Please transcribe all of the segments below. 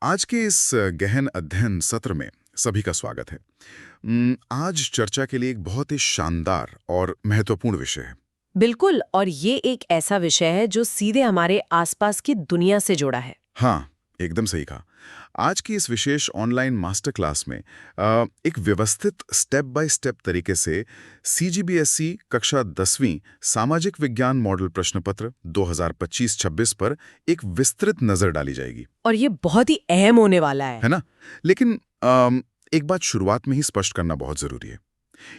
आज के इस गहन अध्ययन सत्र में सभी का स्वागत है। आज चर्चा के लिए एक बहुत ही शानदार और महत्वपूर्ण विषय है। बिल्कुल। और ये एक ऐसा विषय है जो सीधे हमारे आसपास की दुनिया से जुड़ा है। हाँ, एकदम सही कहा। आज की इस विशेष ऑनलाइन मास्टर क्लास में एक व्यवस्थित स्टेप बाय स्टेप तरीके से सीजीबीएसई कक्षा 10वीं सामाजिक विज्ञान मॉडल प्रश्न पत्र 2025-26 पर एक विस्तृत नजर डाली जाएगी। और ये बहुत ही अहम होने वाला है ना? लेकिन एक बात शुरुआत में ही स्पष्ट करना बहुत जरूरी है।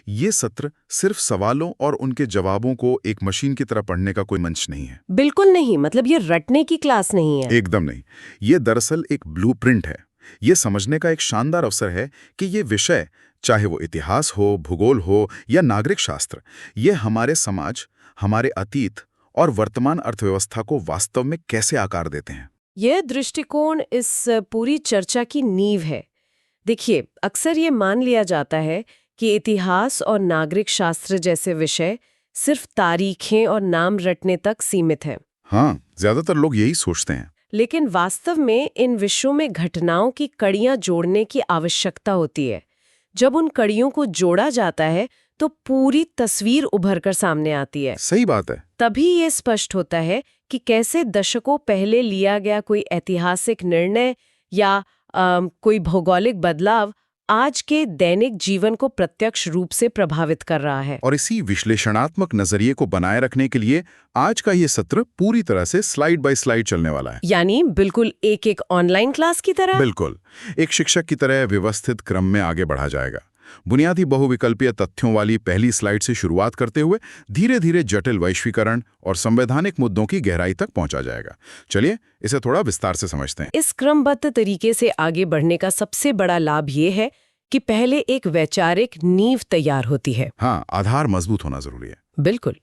ये सत्र सिर्फ सवालों और उनके जवाबों को एक मशीन की तरह पढ़ने का कोई मंच नहीं है। बिल्कुल नहीं। मतलब ये रटने की क्लास नहीं है। एकदम नहीं। ये दरअसल एक ब्लूप्रिंट है। ये समझने का एक शानदार अवसर है कि ये विषय, चाहे वो इतिहास हो, भूगोल हो या नागरिक शास्त्र, ये हमारे समाज, हमारे अतीत और वर्तमान अर्थव्यवस्था को वास्तव में कैसे आकार देते हैं। यह दृष्टिकोण इस पूरी चर्चा की नींव है। देखिए, अक्सर ये मान लिया जाता है कि इतिहास और नागरिक शास्त्र जैसे विषय सिर्फ तारीखें और नाम रटने तक सीमित हैं। हाँ, ज्यादातर लोग यही सोचते हैं। लेकिन वास्तव में इन विषयों में घटनाओं की कड़ियां जोड़ने की आवश्यकता होती है। जब उन कड़ियों को जोड़ा जाता है तो पूरी तस्वीर उभर कर सामने आती है। सही बात है। तभी ये स्पष्ट होता है कि कैसे दशकों पहले लिया गया कोई ऐतिहासिक निर्णय या कोई भौगोलिक बदलाव आज के दैनिक जीवन को प्रत्यक्ष रूप से प्रभावित कर रहा है। और इसी विश्लेषणात्मक नजरिए को बनाए रखने के लिए आज का ये सत्र पूरी तरह से स्लाइड बाय स्लाइड चलने वाला है। यानी बिल्कुल एक ऑनलाइन क्लास की तरह। बिल्कुल, एक शिक्षक की तरह व्यवस्थित क्रम में आगे बढ़ा जाएगा। बुनियादी बहुविकल्पीय तथ्यों वाली पहली स्लाइड से शुरुआत करते हुए धीरे धीरे जटिल वैश्वीकरण और संवैधानिक मुद्दों की गहराई तक पहुंचा जाएगा। चलिए इसे थोड़ा विस्तार से समझते हैं। इस क्रमबद्ध तरीके से आगे बढ़ने का सबसे बड़ा लाभ ये है कि पहले एक वैचारिक नींव तैयार होती है। हाँ, आधार मजबूत होना जरूरी है। बिल्कुल।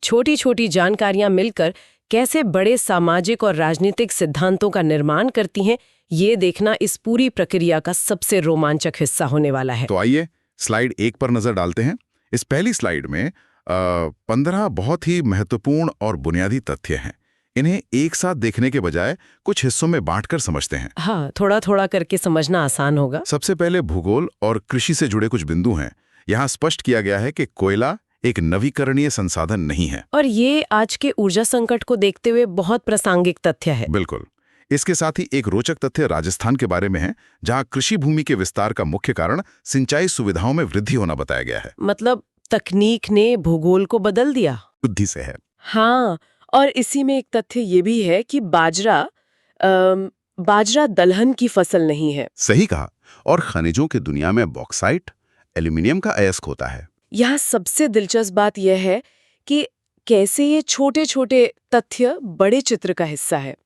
छोटी छोटी जानकारियां मिलकर कैसे बड़े सामाजिक और राजनीतिक सिद्धांतों का निर्माण करती हैं, ये देखना इस पूरी प्रक्रिया का सबसे रोमांचक हिस्सा होने वाला है। तो आइए स्लाइड 1 पर नजर डालते हैं। इस पहली स्लाइड में 15 बहुत ही महत्वपूर्ण और बुनियादी तथ्य हैं। इन्हें एक साथ देखने के बजाय कुछ हिस्सों में बांटकर समझते हैं। हाँ, थोड़ा थोड़ा करके समझना आसान होगा। सबसे पहले भूगोल और कृषि से जुड़े कुछ बिंदु हैं। यहाँ स्पष्ट किया गया है कि कोयला एक नवीकरणीय संसाधन नहीं है। और ये आज के ऊर्जा संकट को देखते हुए बहुत प्रासंगिक तथ्य है। बिल्कुल। इसके साथ ही एक रोचक तथ्य राजस्थान के बारे में है, जहां कृषि भूमि के विस्तार का मुख्य कारण सिंचाई सुविधाओं में वृद्धि होना बताया गया है। मतलब तकनीक ने भूगोल को बदल दिया। बुद्धि से है। हाँ, और इसी में एक तथ्य ये भी है कि बाजरा दलहन की फसल नहीं है। सही कहा। और खनिजों की दुनिया में बॉक्साइट एल्यूमिनियम का अयस्क होता है। यहाँ सबसे दिलचस्प बात यह है कि कैसे ये छोटे छोटे तथ्य बड़े चित्र का हिस्सा है।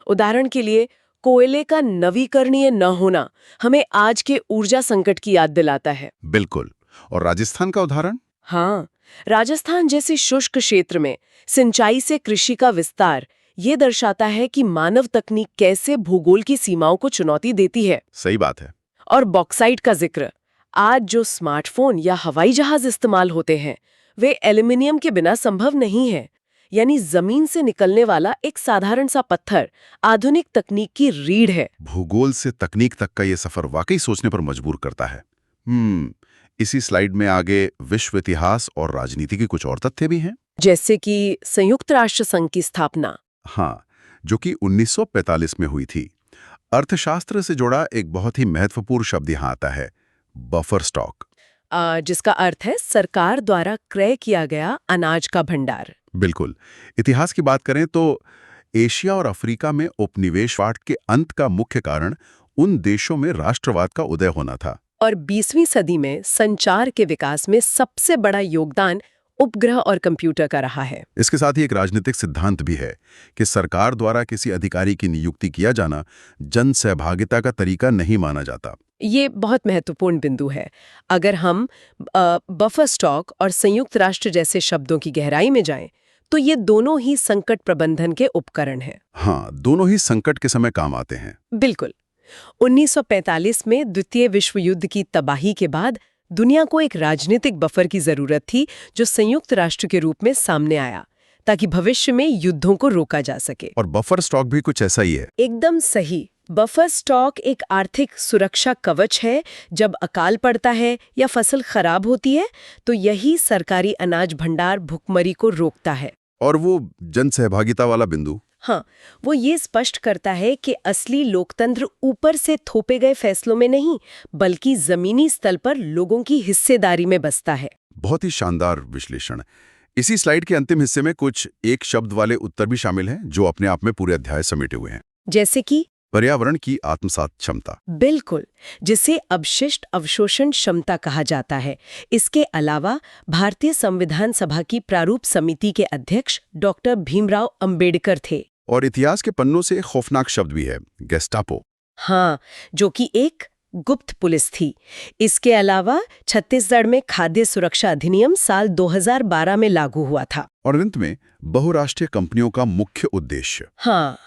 उदाहरण के लिए, कोयले का नवीकरणीय न होना हमें आज के ऊर्जा संकट की याद दिलाता है। बिल्कुल। और राजस्थान का उदाहरण? हाँ, राजस्थान जैसे शुष्क क्षेत्र में सिंचाई से कृषि का विस्तार ये दर्शाता है कि मानव तकनीक कैसे भूगोल की सीमाओं को चुनौती देती है। सही बात है। और बॉक्साइट का जिक्र, आज जो स्मार्टफोन या हवाई जहाज इस्तेमाल होते हैं वे एल्यूमिनियम के बिना संभव नहीं है। यानी जमीन से निकलने वाला एक साधारण सा पत्थर आधुनिक तकनीक की रीढ़ है। भूगोल से तकनीक तक का ये सफर वाकई सोचने पर मजबूर करता है। इसी स्लाइड में आगे विश्व इतिहास और राजनीति के कुछ और तथ्य भी हैं, जैसे कि संयुक्त राष्ट्र संघ की स्थापना। हाँ, जो कि 1945 में हुई थी। अर्थशास्त्र से जुड़ा एक बहुत ही महत्वपूर्ण शब्द यहाँ आता है, बफर स्टॉक, जिसका अर्थ है सरकार द्वारा क्रय किया गया अनाज का भंडार। बिल्कुल। इतिहास की बात करें तो एशिया और अफ्रीका में उपनिवेशवाद के अंत का मुख्य कारण उन देशों में राष्ट्रवाद का उदय होना था। और 20वीं सदी में संचार के विकास में सबसे बड़ा योगदान उपग्रह और कंप्यूटर का रहा है। इसके साथ ही एक राजनीतिक सिद्धांत भी है कि सरकार द्वारा किसी अधिकारी की नियुक्ति किया जाना जन सहभागिता का तरीका नहीं माना जाता। ये बहुत महत्वपूर्ण बिंदु है। अगर हम बफर स्टॉक और संयुक्त राष्ट्र जैसे शब्दों की गहराई में जाएं, तो ये दोनों ही संकट प्रबंधन के उपकरण हैं। हाँ, दोनों ही संकट के समय काम आते हैं। बिल्कुल। 1945 में द्वितीय विश्व युद्ध की तबाही के बाद दुनिया को एक राजनीतिक बफर की जरूरत थी, जो संयुक्त राष्ट्र के रूप में सामने आया ताकि भविष्य में युद्धों को रोका जा सके। और बफर स्टॉक भी कुछ ऐसा ही है। एकदम सही। बफर स्टॉक एक आर्थिक सुरक्षा कवच है। जब अकाल पड़ता है या फसल खराब होती है तो यही सरकारी अनाज भंडार भुखमरी को रोकता है। और वो जन सहभागिता वाला बिंदु? हाँ, वो ये स्पष्ट करता है कि असली लोकतंत्र ऊपर से थोपे गए फैसलों में नहीं, बल्कि जमीनी स्तर पर लोगों की हिस्सेदारी में बसता है। बहुत ही शानदार विश्लेषण। इसी स्लाइड के अंतिम हिस्से में कुछ एक शब्द वाले उत्तर भी शामिल हैं जो अपने आप में पूरे अध्याय समेटे हुए हैं। जैसे कि पर्यावरण की आत्मसात क्षमता। बिल्कुल, जिसे अवशिष्ट अवशोषण क्षमता कहा जाता है। इसके अलावा भारतीय संविधान सभा की प्रारूप समिति के अध्यक्ष डॉक्टर भीमराव अंबेडकर थे। और इतिहास के पन्नों से खौफनाक शब्द भी है, गेस्टापो। हाँ, जो कि एक गुप्त पुलिस थी। इसके अलावा छत्तीसगढ़ में खाद्य सुरक्षा अधिनियम साल 2012 में लागू हुआ था। और अंत में बहुराष्ट्रीय कंपनियों का मुख्य उद्देश्य। हाँ,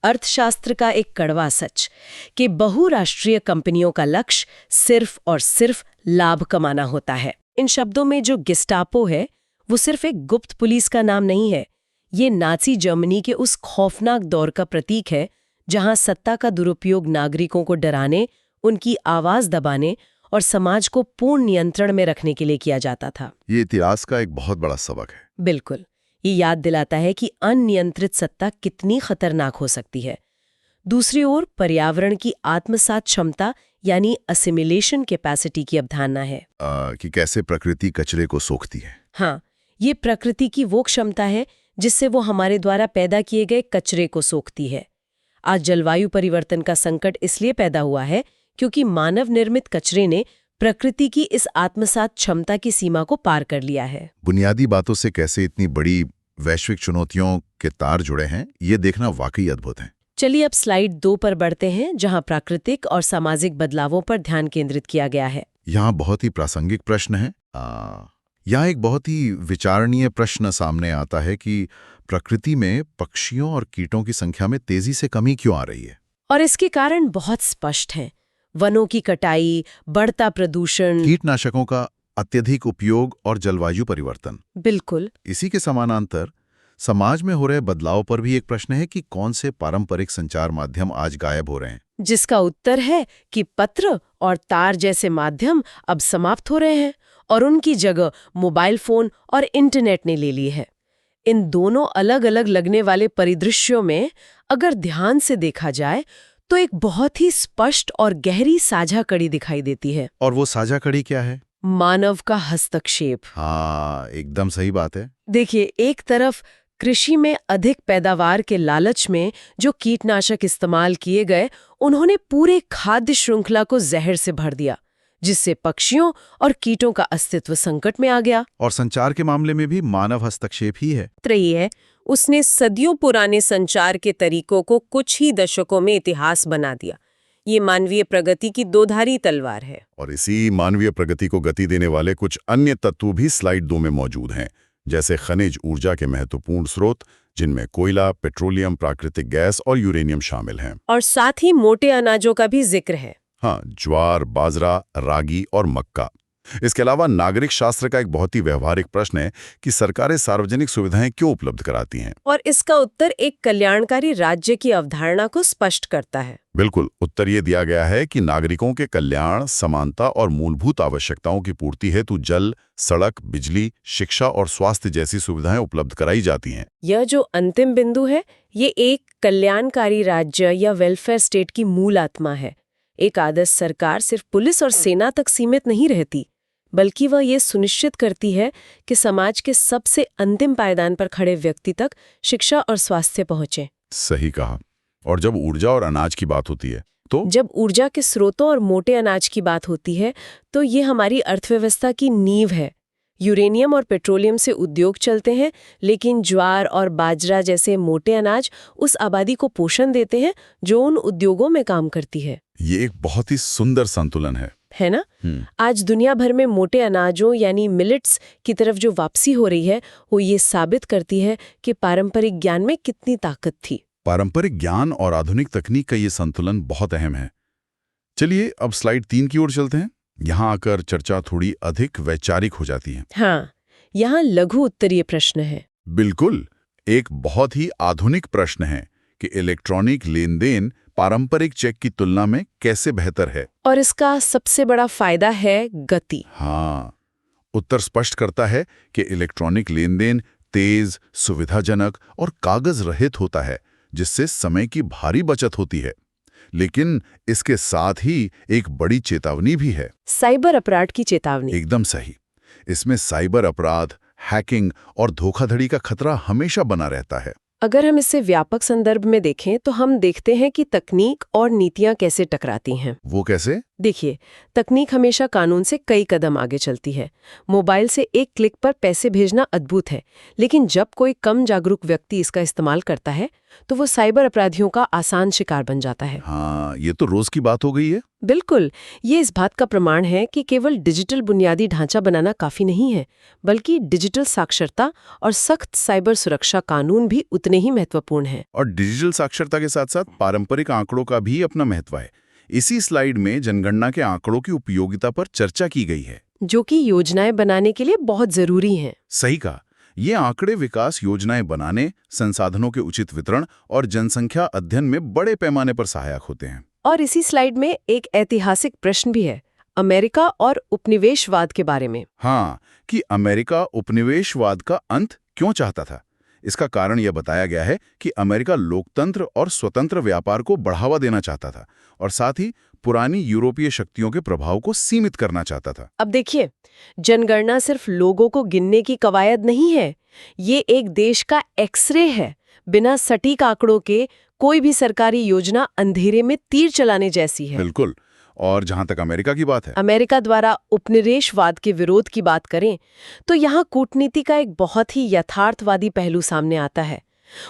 अर्थशास्त्र का एक कड़वा सच कि बहुराष्ट्रीय कंपनियों का लक्ष्य सिर्फ और सिर्फ लाभ कमाना होता है। इन शब्दों में जो गेस्टापो है वो सिर्फ एक गुप्त पुलिस का नाम नहीं है। ये नाज़ी जर्मनी के उस खौफनाक दौर का प्रतीक है जहां सत्ता का दुरुपयोग नागरिकों को डराने, उनकी आवाज दबाने और समाज को पूर्ण नियंत्रण में रखने के लिए किया जाता था। ये इतिहास का एक बहुत बड़ा सबक है। बिल्कुल, ये याद दिलाता है कि अनियंत्रित सत्ता कितनी खतरनाक हो सकती है। दूसरी ओर पर्यावरण की आत्मसात क्षमता यानी असिमिलेशन कैपेसिटी की अवधारणा है कि कैसे प्रकृति कचरे को सोखती है। हाँ, ये प्रकृति की वो क्षमता है जिससे वो हमारे द्वारा पैदा किए गए कचरे को सोखती है। आज जलवायु परिवर्तन का संकट इसलिए पैदा हुआ है क्योंकि मानव निर्मित कचरे ने प्रकृति की इस आत्मसात क्षमता की सीमा को पार कर लिया है। बुनियादी बातों से कैसे इतनी बड़ी वैश्विक चुनौतियों के तार जुड़े हैं, ये देखना वाकई अद्भुत है। चलिए अब स्लाइड 2 पर बढ़ते हैं, जहां प्राकृतिक और सामाजिक बदलावों पर ध्यान केंद्रित किया गया है। यहाँ बहुत ही प्रासंगिक प्रश्न है। यहाँ एक बहुत ही विचारणीय प्रश्न सामने आता है कि प्रकृति में पक्षियों और कीटों की संख्या में तेजी से कमी क्यों आ रही है? और इसके कारण बहुत स्पष्ट हैं। वनों की कटाई, बढ़ता प्रदूषण, कीटनाशकों का अत्यधिक उपयोग और जलवायु परिवर्तन। बिल्कुल। इसी के समानांतर समाज में हो रहे बदलाव पर भी एक प्रश्न है कि कौन से पारंपरिक संचार माध्यम आज गायब हो रहे हैं, जिसका उत्तर है कि पत्र और तार जैसे माध्यम अब समाप्त हो रहे हैं और उनकी जगह मोबाइल फोन और इंटरनेट ने ले ली है। इन दोनों अलग अलग लगने वाले परिदृश्यों में अगर ध्यान से देखा जाए तो एक बहुत ही स्पष्ट और गहरी साझा कड़ी दिखाई देती है। और वो साझा कड़ी क्या है? मानव का हस्तक्षेप। हाँ, एकदम सही बात है। देखिए, एक तरफ कृषि में अधिक पैदावार के लालच में जो कीटनाशक इस्तेमाल किए गए, उन्होंने पूरे खाद्य श्रृंखला को जहर से भर दिया, जिससे पक्षियों और कीटों का अस्तित्व संकट में आ गया। और संचार के मामले में भी मानव हस्तक्षेप ही है। रही है, उसने सदियों पुराने संचार के तरीकों को कुछ ही दशकों में इतिहास बना दिया। ये मानवीय प्रगति की दोधारी तलवार है। और इसी मानवीय प्रगति को गति देने वाले कुछ अन्य तत्व भी स्लाइड 2 में मौजूद हैं, जैसे खनिज ऊर्जा के महत्वपूर्ण स्रोत, जिनमें कोयला, पेट्रोलियम, प्राकृतिक गैस और यूरेनियम शामिल हैं। और साथ ही मोटे अनाजों का भी जिक्र है। हाँ, ज्वार, बाजरा, रागी और मक्का। इसके अलावा नागरिक शास्त्र का एक बहुत ही व्यवहारिक प्रश्न है कि सरकारें सार्वजनिक सुविधाएं क्यों उपलब्ध कराती हैं? और इसका उत्तर एक कल्याणकारी राज्य की अवधारणा को स्पष्ट करता है। बिल्कुल, उत्तर ये दिया गया है कि नागरिकों के कल्याण, समानता और मूलभूत आवश्यकताओं की पूर्ति हेतु जल, सड़क, बिजली, शिक्षा और स्वास्थ्य जैसी सुविधाएं उपलब्ध कराई जाती हैं। यह जो अंतिम बिंदु है, ये एक कल्याणकारी राज्य या वेलफेयर स्टेट की मूल आत्मा है। एक आदर्श सरकार सिर्फ पुलिस और सेना तक सीमित नहीं रहती, बल्कि वह ये सुनिश्चित करती है कि समाज के सबसे अंतिम पायदान पर खड़े व्यक्ति तक शिक्षा और स्वास्थ्य पहुंचे। सही कहा। और जब ऊर्जा और अनाज की बात होती है तो जब ऊर्जा के स्रोतों और मोटे अनाज की बात होती है तो ये हमारी अर्थव्यवस्था की नींव है। यूरेनियम और पेट्रोलियम से उद्योग चलते हैं, लेकिन ज्वार और बाजरा जैसे मोटे अनाज उस आबादी को पोषण देते हैं जो उन उद्योगों में काम करती है। ये एक बहुत ही सुंदर संतुलन है ना? आज दुनिया भर में मोटे अनाजों यानी मिलेट्स की तरफ जो वापसी हो रही है, वो ये साबित करती है कि पारंपरिक ज्ञान में कितनी ताकत थी। पारंपरिक ज्ञान और आधुनिक तकनीक का ये संतुलन बहुत अहम है। चलिए अब स्लाइड 3 की ओर चलते हैं। यहाँ आकर चर्चा थोड़ी अधिक वैचारिक हो जाती है। हाँ, यहाँ लघु उत्तरीय प्रश्न है। बिल्कुल, एक बहुत ही आधुनिक प्रश्न है कि इलेक्ट्रॉनिक लेन देन पारंपरिक चेक की तुलना में कैसे बेहतर है? और इसका सबसे बड़ा फायदा है गति। हाँ, उत्तर स्पष्ट करता है कि इलेक्ट्रॉनिक लेनदेन तेज, सुविधाजनक और कागज रहित होता है, जिससे समय की भारी बचत होती है। लेकिन इसके साथ ही एक बड़ी चेतावनी भी है। साइबर अपराध की चेतावनी। एकदम सही। इसमें साइबर अपराध, हैकिंग और धोखाधड़ी का खतरा हमेशा बना रहता है। अगर हम इसे व्यापक संदर्भ में देखें तो हम देखते हैं कि तकनीक और नीतियां कैसे टकराती हैं। वो कैसे? देखिए, तकनीक हमेशा कानून से कई कदम आगे चलती है। मोबाइल से एक क्लिक पर पैसे भेजना अद्भुत है, लेकिन जब कोई कम जागरूक व्यक्ति इसका इस्तेमाल करता है तो वो साइबर अपराधियों का आसान शिकार बन जाता है। हाँ, ये तो रोज की बात हो गई है। बिल्कुल, ये इस बात का प्रमाण है कि केवल डिजिटल बुनियादी ढांचा बनाना काफी नहीं है, बल्कि डिजिटल साक्षरता और सख्त साइबर सुरक्षा कानून भी उतने ही महत्वपूर्ण हैं। और डिजिटल साक्षरता के साथ साथ पारंपरिक आंकड़ों का भी अपना महत्व है। इसी स्लाइड में जनगणना के आंकड़ों की उपयोगिता पर चर्चा की गई है, जो कि योजनाएं बनाने के लिए बहुत जरूरी हैं। सही कहा। ये आंकड़े विकास योजनाएं बनाने, संसाधनों के उचित वितरण और जनसंख्या अध्ययन में बड़े पैमाने पर सहायक होते हैं। और इसी स्लाइड में एक ऐतिहासिक प्रश्न भी है, अमेरिका और उपनिवेशवाद के बारे में। हाँ, कि अमेरिका उपनिवेशवाद का अंत क्यों चाहता था। इसका कारण यह बताया गया है कि अमेरिका लोकतंत्र और स्वतंत्र व्यापार को बढ़ावा देना चाहता था और साथ ही पुरानी यूरोपीय शक्तियों के प्रभाव को सीमित करना चाहता था। अब देखिए, जनगणना सिर्फ लोगों को गिनने की कवायद नहीं है, ये एक देश का एक्सरे है। बिना सटीक आंकड़ों के कोई भी सरकारी योजना अंधेरे में तीर चलाने जैसी है। बिल्कुल। और जहां तक अमेरिका की बात है, अमेरिका द्वारा उपनिवेशवाद के विरोध की बात करें तो यहाँ कूटनीति का एक बहुत ही यथार्थवादी पहलू सामने आता है।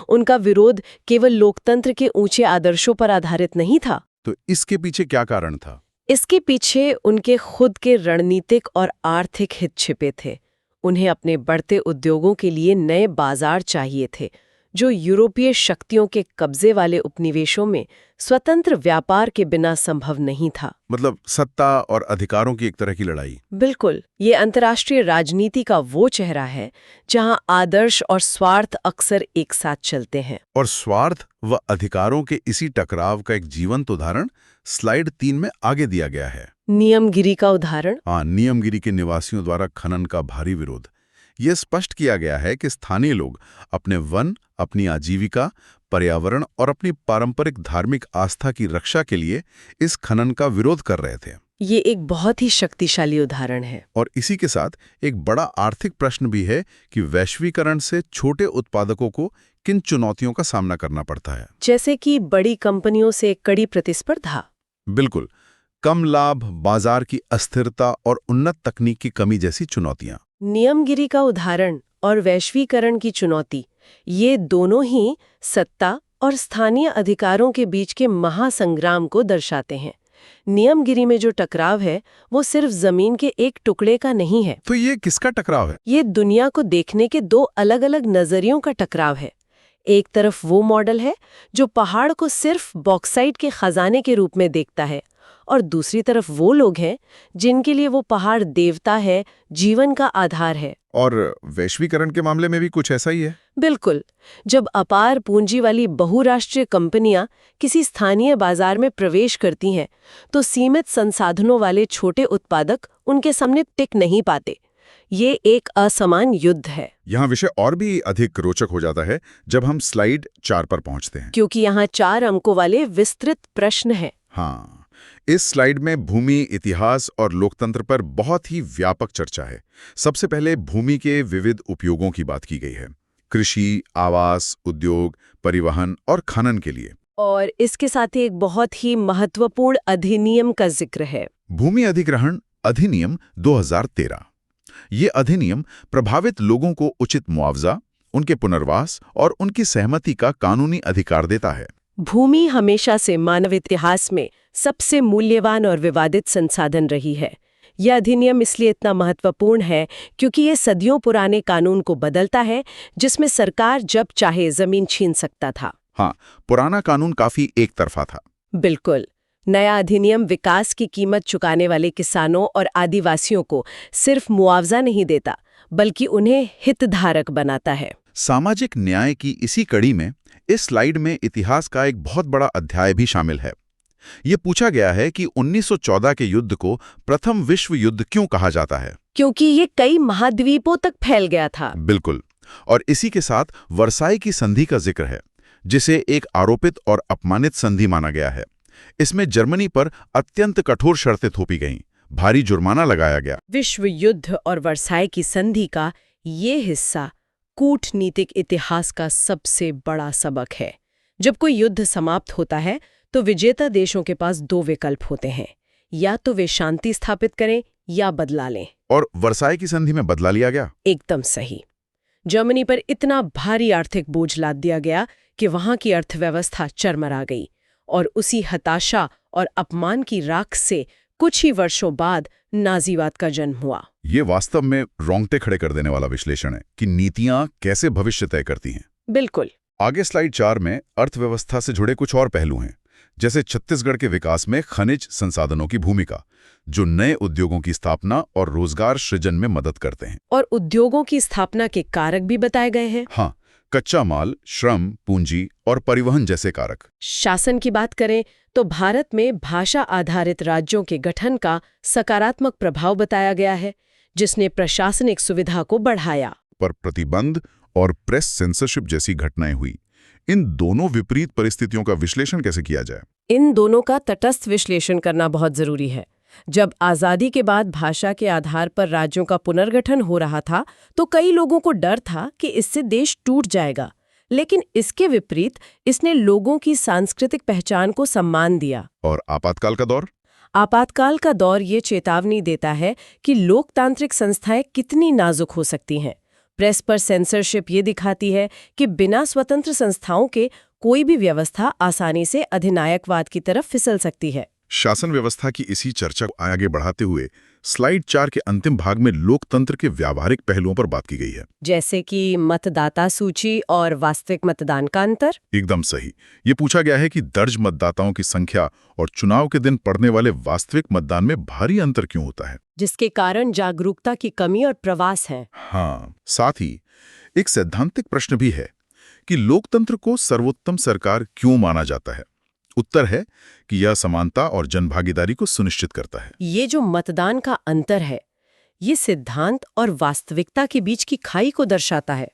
उनका विरोध केवल लोकतंत्र के ऊंचे आदर्शों पर आधारित नहीं था। तो इसके पीछे क्या कारण था? इसके पीछे उनके खुद के रणनीतिक और आर्थिक हित छिपे थे। उन्हें अपने बढ़ते उद्योगों के लिए नए बाजार चाहिए थे, जो यूरोपीय शक्तियों के कब्जे वाले उपनिवेशों में स्वतंत्र व्यापार के बिना संभव नहीं था। मतलब सत्ता और अधिकारों की एक तरह की लड़ाई। बिल्कुल, ये अंतर्राष्ट्रीय राजनीति का वो चेहरा है जहां आदर्श और स्वार्थ अक्सर एक साथ चलते हैं। और स्वार्थ व अधिकारों के इसी टकराव का एक जीवंत उदाहरण स्लाइड 3 में आगे दिया गया है। नियमगिरी का उदाहरण। हाँ, नियमगिरी के निवासियों द्वारा खनन का भारी विरोध। यह स्पष्ट किया गया है कि स्थानीय लोग अपने वन, अपनी आजीविका, पर्यावरण और अपनी पारंपरिक धार्मिक आस्था की रक्षा के लिए इस खनन का विरोध कर रहे थे। ये एक बहुत ही शक्तिशाली उदाहरण है। और इसी के साथ एक बड़ा आर्थिक प्रश्न भी है कि वैश्वीकरण से छोटे उत्पादकों को किन चुनौतियों का सामना करना पड़ता है। जैसे कि बड़ी कंपनियों से कड़ी प्रतिस्पर्धा। बिल्कुल, कम लाभ, बाजार की अस्थिरता और उन्नत तकनीक की कमी जैसी चुनौतियां। नियमगिरी का उदाहरण और वैश्वीकरण की चुनौती, ये दोनों ही सत्ता और स्थानीय अधिकारों के बीच के महासंग्राम को दर्शाते हैं। नियमगिरी में जो टकराव है वो सिर्फ जमीन के एक टुकड़े का नहीं है। तो ये किसका टकराव है? ये दुनिया को देखने के दो अलग-अलग नजरियों का टकराव है। एक तरफ वो मॉडल है जो पहाड़ को सिर्फ बॉक्साइट के खजाने के रूप में देखता है, और दूसरी तरफ वो लोग हैं जिनके लिए वो पहाड़ देवता है, जीवन का आधार है। और वैश्वीकरण के मामले में भी कुछ ऐसा ही है। बिल्कुल, जब अपार पूंजी वाली बहुराष्ट्रीय कंपनियां किसी स्थानीय बाजार में प्रवेश करती हैं, तो सीमित संसाधनों वाले छोटे उत्पादक उनके सामने टिक नहीं पाते। ये एक असमान युद्ध है। यहाँ विषय और भी अधिक रोचक हो जाता है जब हम स्लाइड 4 पर पहुंचते हैं, क्योंकि यहाँ 4 अंकों वाले विस्तृत प्रश्न हैं। हाँ, इस स्लाइड में भूमि, इतिहास और लोकतंत्र पर बहुत ही व्यापक चर्चा है। सबसे पहले भूमि के विविध उपयोगों की बात की गई है। कृषि, आवास, उद्योग, परिवहन और खनन के लिए। और इसके साथ ही एक बहुत ही महत्वपूर्ण अधिनियम का जिक्र है। भूमि अधिग्रहण अधिनियम 2013। ये अधिनियम प्रभावित लोगों को उचित मुआवजा, उनके पुनर्वास और उनकी सहमति का कानूनी अधिकार देता है। भूमि हमेशा से मानव इतिहास में सबसे मूल्यवान और विवादित संसाधन रही है। यह अधिनियम इसलिए इतना महत्वपूर्ण है क्योंकि ये सदियों पुराने कानून को बदलता है, जिसमें सरकार जब चाहे जमीन छीन सकता था। हाँ, पुराना कानून काफी एक तरफा था। बिल्कुल। नया अधिनियम विकास की कीमत चुकाने वाले किसानों और आदिवासियों को सिर्फ मुआवजा नहीं देता, बल्कि उन्हें हितधारक बनाता है। सामाजिक न्याय की इसी कड़ी में इस स्लाइड में इतिहास का एक बहुत बड़ा अध्याय भी शामिल है। ये पूछा गया है कि 1914 के युद्ध को प्रथम विश्व युद्ध क्यों कहा जाता है। क्योंकि ये कई महाद्वीपों तक फैल गया था। बिल्कुल। और इसी के साथ वर्साई की संधि का जिक्र है, जिसे एक आरोपित और अपमानित संधि माना गया है। इसमें जर्मनी पर अत्यंत कठोर शर्तें थोपी गईं, भारी जुर्माना लगाया गया। विश्व युद्ध और वर्साई की संधि का ये हिस्सा कूटनीतिक इतिहास का सबसे बड़ा सबक है। जब कोई युद्ध समाप्त होता है तो विजेता देशों के पास दो विकल्प होते हैं, या तो वे शांति स्थापित करें या बदला लें। और वर्साई की संधि में बदला लिया गया। एकदम सही। जर्मनी पर इतना भारी आर्थिक बोझ लाद दिया गया कि वहां की अर्थव्यवस्था चरमरा गई, और उसी हताशा और अपमान की राख से कुछ ही वर्षों बाद नाजीवाद का जन्म हुआ। ये वास्तव में रोंगटे खड़े कर देने वाला विश्लेषण है कि नीतियां कैसे भविष्य तय करती हैं। बिल्कुल। आगे स्लाइड 4 में अर्थव्यवस्था से जुड़े कुछ और पहलू हैं, जैसे छत्तीसगढ़ के विकास में खनिज संसाधनों की भूमिका, जो नए उद्योगों की स्थापना और रोजगार सृजन में मदद करते हैं। और उद्योगों की स्थापना के कारक भी बताए गए हैं। हाँ, कच्चा माल, श्रम, पूंजी और परिवहन जैसे कारक। शासन की बात करें तो भारत में भाषा आधारित राज्यों के गठन का सकारात्मक प्रभाव बताया गया है, जिसने प्रशासनिक सुविधा को बढ़ाया। पर प्रतिबंध और प्रेस सेंसरशिप जैसी घटनाएं हुई। इन दोनों विपरीत परिस्थितियों का विश्लेषण कैसे किया जाए? इन दोनों का तटस्थ विश्लेषण करना बहुत जरूरी है। जब आजादी के बाद भाषा के आधार पर राज्यों का पुनर्गठन हो रहा था तो कई लोगों को डर था कि इससे देश टूट जाएगा, लेकिन इसके विपरीत इसने लोगों की सांस्कृतिक पहचान को सम्मान दिया। और आपातकाल का दौर? आपातकाल का दौर ये चेतावनी देता है कि लोकतांत्रिक संस्थाएं कितनी नाजुक हो सकती हैं। प्रेस पर सेंसरशिप ये दिखाती है कि बिना स्वतंत्र संस्थाओं के कोई भी व्यवस्था आसानी से अधिनायकवाद की तरफ फिसल सकती है। शासन व्यवस्था की इसी चर्चा को आगे बढ़ाते हुए स्लाइड 4 के अंतिम भाग में लोकतंत्र के व्यावहारिक पहलुओं पर बात की गई है, जैसे कि मतदाता सूची और वास्तविक मतदान का अंतर। एकदम सही। ये पूछा गया है कि दर्ज मतदाताओं की संख्या और चुनाव के दिन पड़ने वाले वास्तविक मतदान में भारी अंतर क्यों होता है, जिसके कारण जागरूकता की कमी और प्रवास है। हाँ, साथ ही एक सैद्धांतिक प्रश्न भी है कि लोकतंत्र को सर्वोत्तम सरकार क्यों माना जाता है। उत्तर है कि यह समानता और जनभागीदारी को सुनिश्चित करता है। ये जो मतदान का अंतर है, ये सिद्धांत और वास्तविकता के बीच की खाई को दर्शाता है।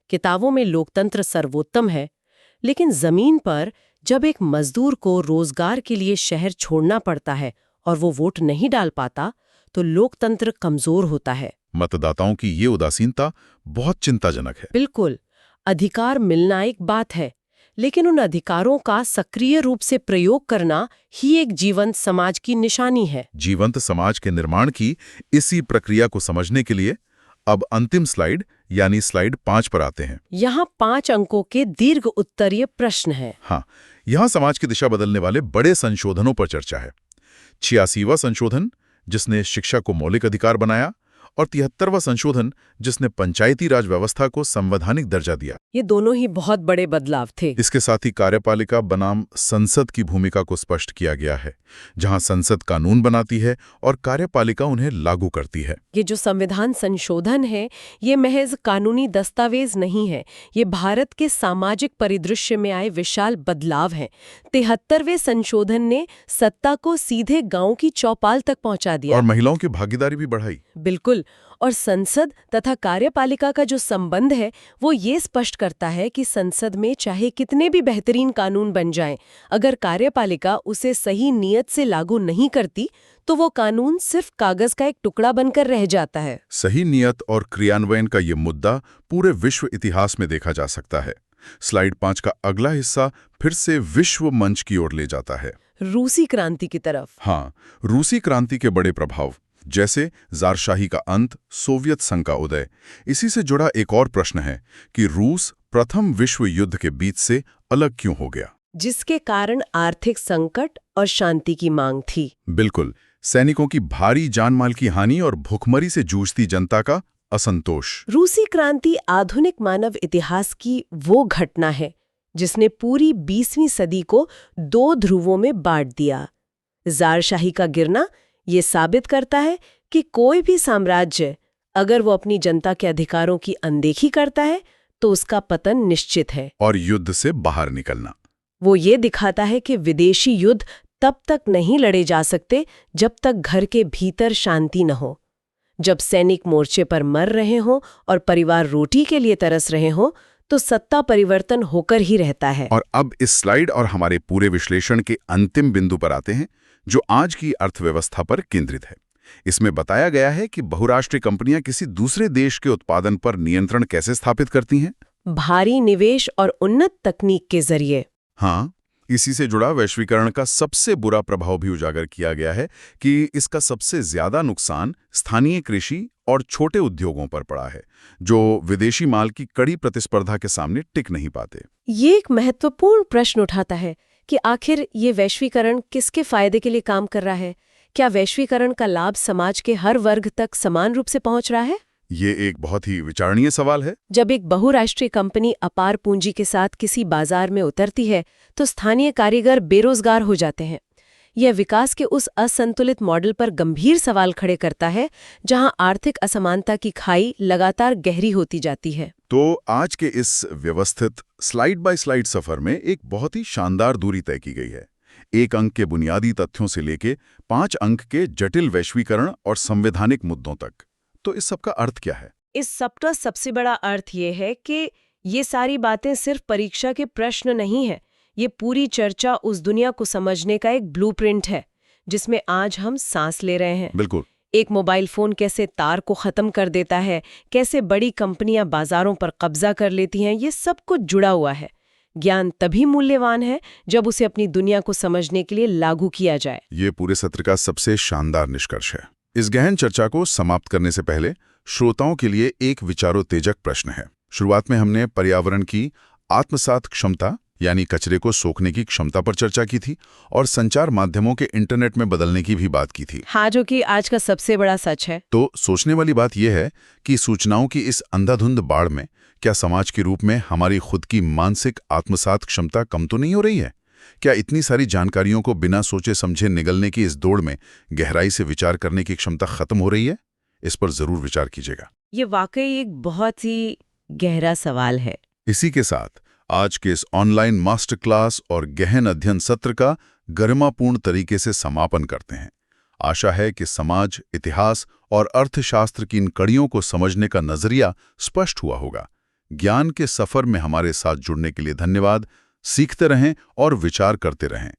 किताबों में लोकतंत्र सर्वोत्तम है, लेकिन जमीन पर जब एक मजदूर को रोजगार के लिए शहर छोड़ना पड़ता है और वो वोट नहीं डाल पाता, तो लोकतंत्र कमजोर होता है। मतदाताओं की ये उदासीनता बहुत चिंताजनक है। बिल्कुल। अधिकार मिलना एक बात है, लेकिन उन अधिकारों का सक्रिय रूप से प्रयोग करना ही एक जीवंत समाज की निशानी है। जीवंत समाज के निर्माण की इसी प्रक्रिया को समझने के लिए अब अंतिम स्लाइड यानी स्लाइड 5 पर आते हैं। यहाँ 5 अंकों के दीर्घ उत्तरीय प्रश्न है। हाँ, यहाँ समाज की दिशा बदलने वाले बड़े संशोधनों पर चर्चा है। 86वां संशोधन, जिसने शिक्षा को मौलिक अधिकार बनाया, और 73वां संशोधन, जिसने पंचायती राज व्यवस्था को संवैधानिक दर्जा दिया। ये दोनों ही बहुत बड़े बदलाव थे। इसके साथ ही कार्यपालिका बनाम संसद की भूमिका को स्पष्ट किया गया है, जहां संसद कानून बनाती है और कार्यपालिका उन्हें लागू करती है। ये जो संविधान संशोधन है, ये महज कानूनी दस्तावेज नहीं है, ये भारत के सामाजिक परिदृश्य में आए विशाल बदलाव हैं। 73वें संशोधन ने सत्ता को सीधे गांव की चौपाल तक पहुंचा दिया और महिलाओं की भागीदारी भी बढ़ाई। बिल्कुल। और संसद तथा कार्यपालिका का जो संबंध है, वो ये स्पष्ट करता है कि संसद में चाहे कितने भी बेहतरीन कानून बन जाएं, अगर कार्यपालिका उसे सही नियत से लागू नहीं करती तो वो कानून सिर्फ कागज का एक टुकड़ा बनकर रह जाता है। सही नियत और क्रियान्वयन का ये मुद्दा पूरे विश्व इतिहास में देखा जा सकता है। स्लाइड 5 का अगला हिस्सा फिर से विश्व मंच की ओर ले जाता है, रूसी क्रांति की तरफ। हाँ, रूसी क्रांति के बड़े प्रभाव, जैसे ज़ारशाही का अंत, सोवियत संघ का उदय। इसी से जुड़ा एक और प्रश्न है कि रूस प्रथम विश्व युद्ध के बीच से अलग क्यों हो गया, जिसके कारण आर्थिक संकट और शांति की मांग थी। बिल्कुल, सैनिकों की भारी जानमाल की हानि और भुखमरी से जूझती जनता का असंतोष। रूसी क्रांति आधुनिक मानव इतिहास की वो घटना है जिसने पूरी 20वीं सदी को 2 ध्रुवों में बांट दिया। ज़ारशाही का गिरना ये साबित करता है कि कोई भी साम्राज्य अगर वो अपनी जनता के अधिकारों की अनदेखी करता है तो उसका पतन निश्चित है। और युद्ध से बाहर निकलना। वो ये दिखाता है कि विदेशी युद्ध तब तक नहीं लड़े जा सकते जब तक घर के भीतर शांति न हो। जब सैनिक मोर्चे पर मर रहे हों और परिवार रोटी के लिए तरस रहे हों, तो सत्ता परिवर्तन होकर ही रहता है। और अब इस स्लाइड और हमारे पूरे विश्लेषण के अंतिम बिंदु पर आते हैं, जो आज की अर्थव्यवस्था पर केंद्रित है। इसमें बताया गया है कि बहुराष्ट्रीय कंपनियां किसी दूसरे देश के उत्पादन पर नियंत्रण कैसे स्थापित करती हैं। भारी निवेश और उन्नत तकनीक के जरिए। हाँ, इसी से जुड़ा वैश्वीकरण का सबसे बुरा प्रभाव भी उजागर किया गया है कि इसका सबसे ज्यादा नुकसान स्थानीय कृषि और छोटे उद्योगों पर पड़ा है, जो विदेशी माल की कड़ी प्रतिस्पर्धा के सामने टिक नहीं पाते। ये एक महत्वपूर्ण प्रश्न उठाता है कि आखिर ये वैश्वीकरण किसके फायदे के लिए काम कर रहा है? क्या वैश्वीकरण का लाभ समाज के हर वर्ग तक समान रूप से पहुंच रहा है? ये एक बहुत ही विचारणीय सवाल है। जब एक बहुराष्ट्रीय कंपनी अपार पूंजी के साथ किसी बाजार में उतरती है, तो स्थानीय कारीगर बेरोजगार हो जाते हैं। यह विकास के उस असंतुलित मॉडल पर गंभीर सवाल खड़े करता है, जहां आर्थिक असमानता की खाई लगातार गहरी होती जाती है। तो आज के इस व्यवस्थित स्लाइड बाय स्लाइड सफर में एक बहुत ही शानदार दूरी तय की गई है। 1 अंक के बुनियादी तथ्यों से लेके 5 अंक के जटिल वैश्वीकरण और संवैधानिक मुद्दों तक। तो इस सब का अर्थ क्या है? इस सब का सबसे बड़ा अर्थ ये है कि ये सारी बातें सिर्फ परीक्षा के प्रश्न नहीं है। ये पूरी चर्चा उस दुनिया को समझने का एक ब्लूप्रिंट है, जिसमें आज हम सांस ले रहे हैं। बिल्कुल। एक मोबाइल फोन कैसे तार को खत्म कर देता है, कैसे बड़ी कंपनियां बाजारों पर कब्जा कर लेती हैं, ये सब कुछ जुड़ा हुआ है। ज्ञान तभी मूल्यवान है जब उसे अपनी दुनिया को समझने के लिए लागू किया जाए। ये पूरे सत्र का सबसे शानदार निष्कर्ष है। इस गहन चर्चा को समाप्त करने से पहले श्रोताओं के लिए एक विचारोत्तेजक प्रश्न है। शुरुआत में हमने पर्यावरण की आत्मसात क्षमता यानी कचरे को सोखने की क्षमता पर चर्चा की थी और संचार माध्यमों के इंटरनेट में बदलने की भी बात की थी। हाँ, जो कि आज का सबसे बड़ा सच है। तो सोचने वाली बात यह है कि सूचनाओं की इस अंधाधुंध बाढ़ में क्या समाज के रूप में हमारी खुद की मानसिक आत्मसात क्षमता कम तो नहीं हो रही है? क्या इतनी सारी जानकारियों को बिना सोचे समझे निगलने की इस दौड़ में गहराई से विचार करने की क्षमता खत्म हो रही है? इस पर जरूर विचार कीजिएगा। ये वाकई एक बहुत ही गहरा सवाल है। इसी के साथ आज के इस ऑनलाइन मास्टर क्लास और गहन अध्ययन सत्र का गरिमापूर्ण तरीके से समापन करते हैं। आशा है कि समाज, इतिहास और अर्थशास्त्र की इन कड़ियों को समझने का नजरिया स्पष्ट हुआ होगा। ज्ञान के सफर में हमारे साथ जुड़ने के लिए धन्यवाद। सीखते रहें और विचार करते रहें।